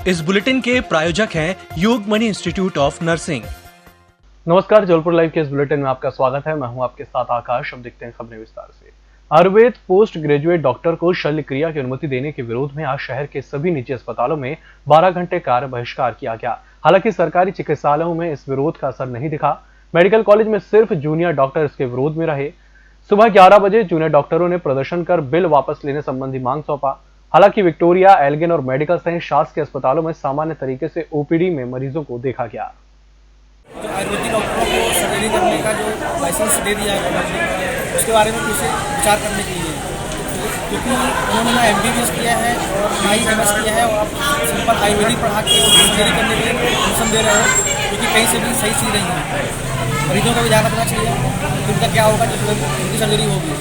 इस बुलेटिन के प्रायोजक हैं योगमणि इंस्टीट्यूट ऑफ नर्सिंग। नमस्कार, जबलपुर लाइव के इस बुलेटिन में आपका स्वागत है। मैं हूं आपके साथ आकाश। अब देखते हैं खबरें विस्तार से। आयुर्वेद पोस्ट ग्रेजुएट डॉक्टर को शल्य क्रिया की अनुमति देने के विरोध में आज शहर के सभी निजी अस्पतालों में 12 घंटे कार्य बहिष्कार किया गया। हालांकि सरकारी चिकित्सालयों में इस विरोध का असर नहीं दिखा। मेडिकल कॉलेज में सिर्फ जूनियर डॉक्टर इसके विरोध में रहे। सुबह 11 बजे जूनियर डॉक्टरों ने प्रदर्शन कर बिल वापस लेने संबंधी मांग सौंपा। हालांकि विक्टोरिया, एल्गिन और मेडिकल सहित शासकीय अस्पतालों में सामान्य तरीके से ओपीडी में मरीजों को देखा गया। जो आयुर्वेदिक डॉक्टरों को सर्जरी करने का जो लाइसेंस दे दिया है गवर्नमेंट ने, उसके बारे में फिर से विचार करने के लिए, क्योंकि उन्होंने ना MBBS किया है और ना ही MS किया है और आप सिंपल आयुर्वेदिक पढ़ा के सर्जरी करने के लिए एडमिशन दे रहे हो, क्योंकि कहीं से भी सही चीज़ नहीं है। मरीजों का भी ध्यान रखना चाहिए कि उनका क्या होगा जब उनकी सर्जरी होगी।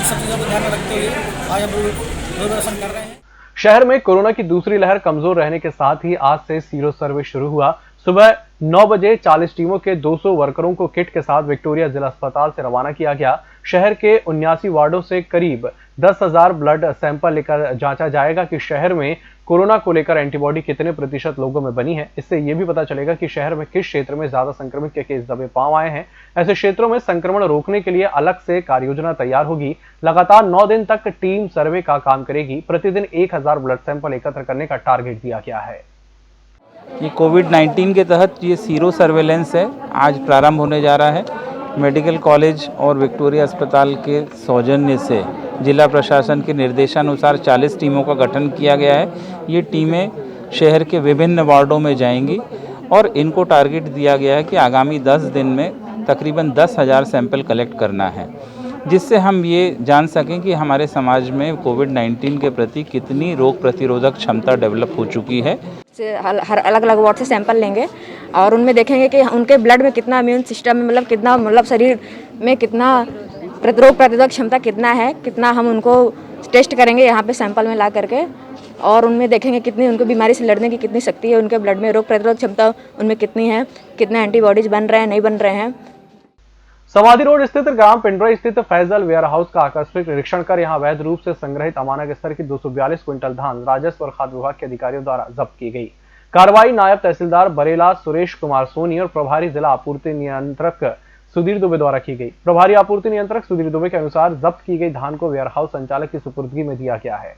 इस सब चीज़ों को ध्यान में रखते हुए आज हम लोग प्रदर्शन कर रहे हैं। शहर में कोरोना की दूसरी लहर कमजोर रहने के साथ ही आज से सीरो सर्वे शुरू हुआ। सुबह 9 बजे 40 टीमों के 200 वर्करों को किट के साथ विक्टोरिया जिला अस्पताल से रवाना किया गया। शहर के 79 वार्डों से करीब 10,000 ब्लड सैंपल लेकर जांचा जाएगा कि शहर में कोरोना को लेकर एंटीबॉडी कितने प्रतिशत लोगों में बनी है। इससे यह भी पता चलेगा कि शहर में किस क्षेत्र में ज्यादा संक्रमित के केस दबे पांव आए हैं। ऐसे क्षेत्रों में संक्रमण रोकने के लिए अलग से कार्य योजना तैयार होगी। लगातार 9 दिन तक टीम सर्वे का काम करेगी। प्रतिदिन 1000 ब्लड सैंपल एकत्र करने का टारगेट दिया गया है। ये कोविड-19 के तहत ये सीरो सर्वेलेंस है, आज प्रारंभ होने जा रहा है। मेडिकल कॉलेज और विक्टोरिया अस्पताल के सौजन्य से जिला प्रशासन के निर्देशानुसार 40 टीमों का गठन किया गया है। ये टीमें शहर के विभिन्न वार्डों में जाएंगी और इनको टारगेट दिया गया है कि आगामी 10 दिन में तकरीबन 10,000 सैंपल कलेक्ट करना है, जिससे हम ये जान सकें कि हमारे समाज में कोविड-19 के प्रति कितनी रोग प्रतिरोधक क्षमता डेवलप हो चुकी है। हर अलग अलग वार्ड से सैंपल लेंगे और उनमें देखेंगे कि उनके ब्लड में कितना इम्यून सिस्टम में कितना शरीर में कितना रोग प्रतिरोधक क्षमता कितना है, कितना हम उनको टेस्ट करेंगे यहाँ पे सैंपल में ला करके, और उनमें देखेंगे कितनी उनको बीमारी से लड़ने की कितनी शक्ति है, उनके ब्लड में रोग प्रतिरोधक क्षमता उनमें कितनी है, कितने एंटीबॉडीज बन रहे हैं नहीं बन रहे हैं। समाधि रोड स्थित ग्राम पिंडरा स्थित फैजल वेयर हाउस का आकस्मिक निरीक्षण कर यहां अवैध रूप से संग्रहित अमानक स्तर की 242 क्विंटल धान राजस्व और खाद्य विभाग के अधिकारियों द्वारा जब्त की गई। कार्रवाई नायब तहसीलदार बरेला सुरेश कुमार सोनी और प्रभारी जिला आपूर्ति नियंत्रक सुधीर दुबे द्वारा की गई। प्रभारी आपूर्ति नियंत्रक सुधीर दुबे के अनुसार जब्त की गई धान को वेयर हाउस संचालक की सुपुर्दगी में दिया गया है।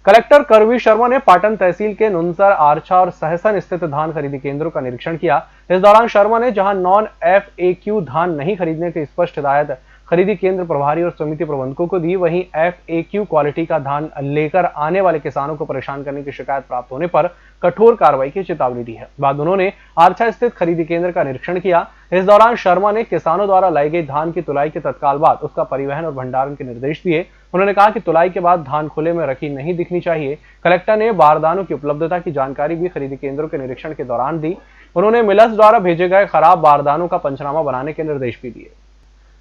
कलेक्टर करवी शर्मा ने पाटन तहसील के नुनसर, आरछा और सहसन स्थित धान खरीदी केंद्रों का निरीक्षण किया। इस दौरान शर्मा ने जहां नॉन FAQ धान नहीं खरीदने की स्पष्ट हिदायत खरीदी केंद्र प्रभारी और समिति प्रबंधकों को दी, वहीं FAQ क्वालिटी का धान लेकर आने वाले किसानों को परेशान करने की शिकायत प्राप्त होने पर कठोर कार्रवाई की चेतावनी दी है। बाद उन्होंने आरछा स्थित खरीदी केंद्र का निरीक्षण किया। इस दौरान शर्मा ने किसानों द्वारा लाई गई धान की तुलाई के तत्काल बाद उसका परिवहन और भंडारण के निर्देश दिए। उन्होंने कहा कि तुलाई के बाद धान खुले में रखी नहीं दिखनी चाहिए। कलेक्टर ने बारदानों की उपलब्धता की जानकारी भी खरीदी केंद्रों के निरीक्षण के दौरान दी। उन्होंने मिलर्स द्वारा भेजे गए खराब बारदानों का पंचनामा बनाने के निर्देश भी दिए।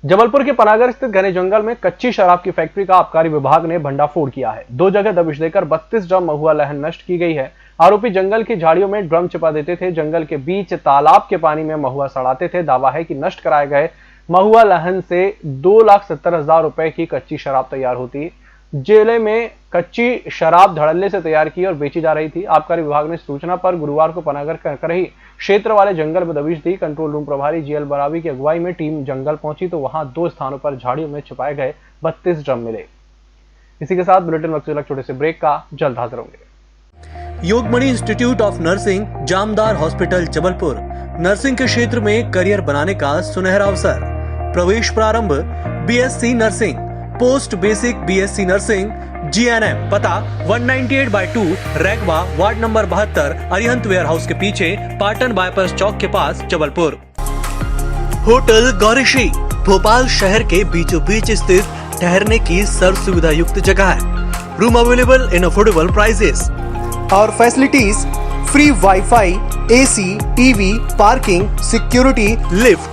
जबलपुर के पनागर स्थित घने जंगल में कच्ची शराब की फैक्ट्री का आबकारी विभाग ने भंडाफोड़ किया है। 2 जगह दबिश देकर 32 ड्रम महुआ लहन नष्ट की गई है। आरोपी जंगल की झाड़ियों में ड्रम छिपा देते थे, जंगल के बीच तालाब के पानी में महुआ सड़ाते थे। दावा है कि नष्ट कराए गए महुआ लहन से 2,70,000 रुपए की कच्ची शराब तैयार होती। जिले में कच्ची शराब धड़ल्ले से तैयार की और बेची जा रही थी। आबकारी विभाग ने सूचना पर गुरुवार को पनागर करही क्षेत्र वाले जंगल में दबिश दी। कंट्रोल रूम प्रभारी GL बरावी की अगुवाई में टीम जंगल पहुंची तो वहां 2 स्थानों पर झाड़ियों में छुपाए गए 32 ड्रम मिले। इसी के साथ बुलेटिन वक्त से छोटे से ब्रेक का, जल्द हाजिर होंगे। Yogmani institute of nursing, Jamdar hospital, Jabalpur. Nursing के क्षेत्र में करियर बनाने का सुनहरा अवसर। प्रवेश प्रारंभ BSc nursing, post basic BSc nursing, GNM। पता 198/2 Raigwa, ward number 72, Arihant warehouse के पीछे, पाटन बाईपास चौक के पास, जबलपुर। होटल गौरीश्री भोपाल शहर के बीचों बीच स्थित ठहरने की सर्व सुविधा युक्त जगह है। Room available in affordable prices और facilities free wifi, AC, TV, parking, security, lift,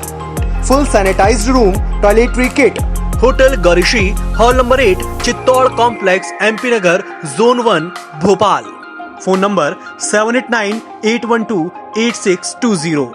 full sanitized room, toiletry kit. Hotel Gaurishree, hall number 8, Chittor complex, MP Nagar, zone 1, Bhopal. Phone number 7898128620।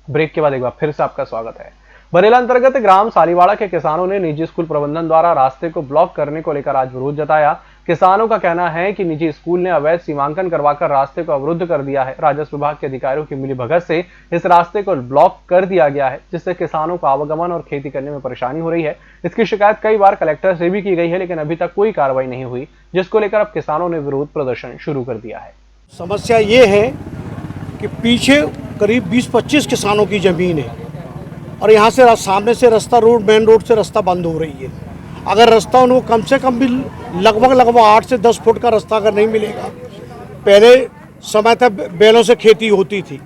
Break के बाद एक बार फिर से आपका स्वागत है। बरेला अंतर्गत ग्राम सालीवाड़ा के किसानों ने निजी स्कूल प्रबंधन द्वारा रास्ते को ब्लॉक करने को लेकर आज विरोध जताया। किसानों का कहना है कि निजी स्कूल ने अवैध सीमांकन करवाकर रास्ते को अवरुद्ध कर दिया है। राजस्व विभाग के अधिकारियों की मिलीभगत से इस रास्ते को ब्लॉक कर दिया गया है, जिससे किसानों को आवागमन और खेती करने में परेशानी हो रही है। इसकी शिकायत कई बार कलेक्टर से भी की गई है, लेकिन अभी तक कोई कार्रवाई नहीं हुई, जिसको लेकर अब किसानों ने विरोध प्रदर्शन शुरू कर दिया है। समस्या ये है कि पीछे करीब 20-25 किसानों की ज़मीन है और यहाँ से सामने से रास्ता मेन रोड से रास्ता बंद हो रही है। अगर रास्ता उनको कम से कम भी लगभग 8 से 10 फुट का रास्ता अगर नहीं मिलेगा, पहले समय था बैलों से खेती होती थी,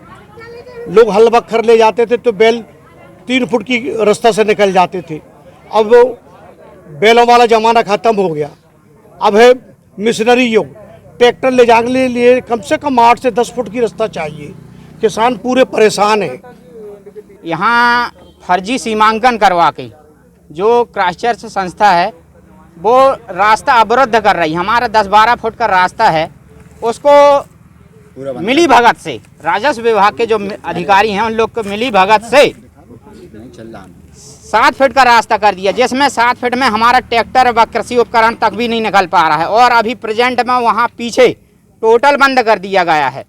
लोग हल बखर ले जाते थे तो बैल 3 फुट की रास्ता से निकल जाते थे। अब वो बैलों वाला ज़माना ख़त्म हो गया, अब है मिशनरी युग। ट्रैक्टर ले जाने के लिए कम से कम 8 से 10 फुट की रास्ता चाहिए। किसान पूरे परेशान हैं। यहाँ फर्जी सीमांकन करवा के जो क्राइस्टचर्च संस्था है वो रास्ता अवरुद्ध कर रही है। हमारा 10-12 फुट का रास्ता है, उसको मिली भगत से राजस्व विभाग के जो अधिकारी हैं उन लोग को मिली भगत से 7 फीट का रास्ता कर दिया, जिसमें 7 फीट में हमारा ट्रैक्टर व कृषि उपकरण तक भी नहीं निकल पा रहा है और अभी प्रेजेंट में वहाँ पीछे टोटल बंद कर दिया गया है।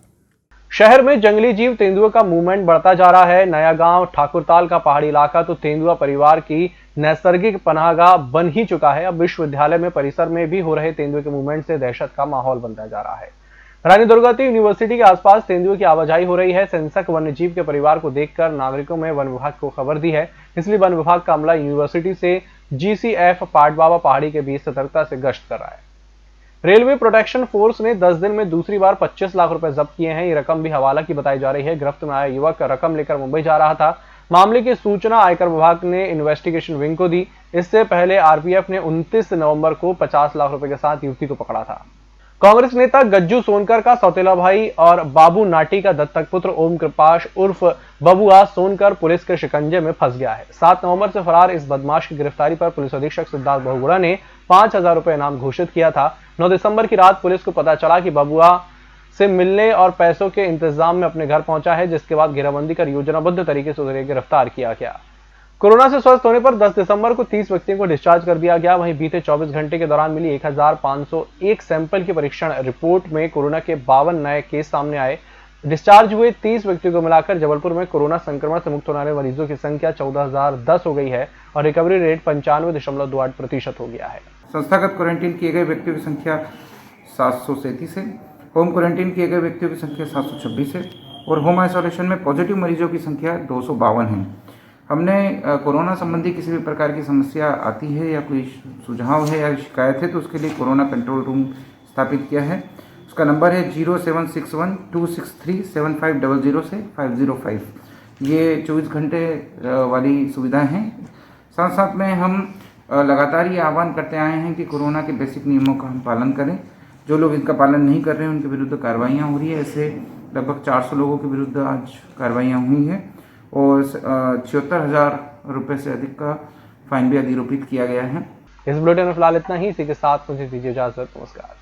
शहर में जंगली जीव तेंदुए का मूवमेंट बढ़ता जा रहा है। नया गांव ठाकुरताल का पहाड़ी इलाका तो तेंदुआ परिवार की नैसर्गिक पनाहगाह बन ही चुका है। अब विश्वविद्यालय में परिसर में भी हो रहे तेंदुए के मूवमेंट से दहशत का माहौल बनता जा रहा है। रानी दुर्गावती यूनिवर्सिटी के आसपास तेंदुए की आवाजाही हो रही है। सेंसक वन्यजीव के परिवार को देखकर नागरिकों में वन विभाग को खबर दी है, इसलिए वन विभाग का अमला यूनिवर्सिटी से GCF पाटबाबा पहाड़ी के बीच सतर्कता से गश्त कर रहा है। रेलवे प्रोटेक्शन फोर्स ने 10 दिन में दूसरी बार 25 लाख रुपए जब्त किए हैं। ये रकम भी हवाला की बताई जा रही है। गिरफ्त में आया युवक रकम लेकर मुंबई जा रहा था। मामले की सूचना आयकर विभाग ने इन्वेस्टिगेशन विंग को दी। इससे पहले RPF ने 29 नवंबर को 50 लाख रुपए के साथ युवती को पकड़ा था। कांग्रेस नेता गज्जू सोनकर का सौतेला भाई और बाबू नाटी का दत्तक पुत्र ओम कृपाश उर्फ बबुआ सोनकर पुलिस के शिकंजे में फंस गया है। 7 नवंबर से फरार इस बदमाश की गिरफ्तारी पर पुलिस अधीक्षक सिद्धार्थ बहुगुणा ने 5000 रुपए इनाम घोषित किया था। 9 दिसंबर की रात पुलिस को पता चला कि बबुआ से मिलने और पैसों के इंतजाम में अपने घर पहुंचा है, जिसके बाद घेराबंदी कर योजनाबद्ध तरीके से उसे गिरफ्तार किया गया। कोरोना से स्वस्थ होने पर 10 दिसंबर को 30 व्यक्तियों को डिस्चार्ज कर दिया गया। वहीं बीते 24 घंटे के दौरान मिली 1501 सैंपल की परीक्षण रिपोर्ट में कोरोना के 52 नए केस सामने आए। डिस्चार्ज हुए 30 व्यक्तियों को मिलाकर जबलपुर में कोरोना संक्रमण से मुक्त होने वाले मरीजों की संख्या 14,010 हो गई है और रिकवरी रेट 95.28% हो गया है। संस्थागत क्वारंटीन किए गए व्यक्तियों की संख्या 737 है, होम क्वारंटीन किए गए व्यक्तियों की संख्या 726 है और होम आइसोलेशन में पॉजिटिव मरीजों की संख्या 252 है। हमने कोरोना संबंधी किसी भी प्रकार की समस्या आती है या कोई सुझाव है या शिकायत है तो उसके लिए कोरोना कंट्रोल रूम स्थापित किया है। उसका नंबर है 0761-263-7500 से 505। ये 24 घंटे वाली सुविधाएं हैं। साथ साथ में हम लगातार ये आह्वान करते आए हैं कि कोरोना के बेसिक नियमों का हम पालन करें। जो लोग इनका पालन नहीं कर रहे हैं उनके विरुद्ध कार्रवाइयाँ हो रही है। ऐसे लगभग 400 लोगों के विरुद्ध आज कार्रवाइयाँ हुई हैं और 76,000 रुपये से अधिक का फाइन भी अधिरोपित किया गया है। इस बुलेटिन में फिलहाल इतना ही। इसी के साथ मुझे दीजिए इजाजत। नमस्कार।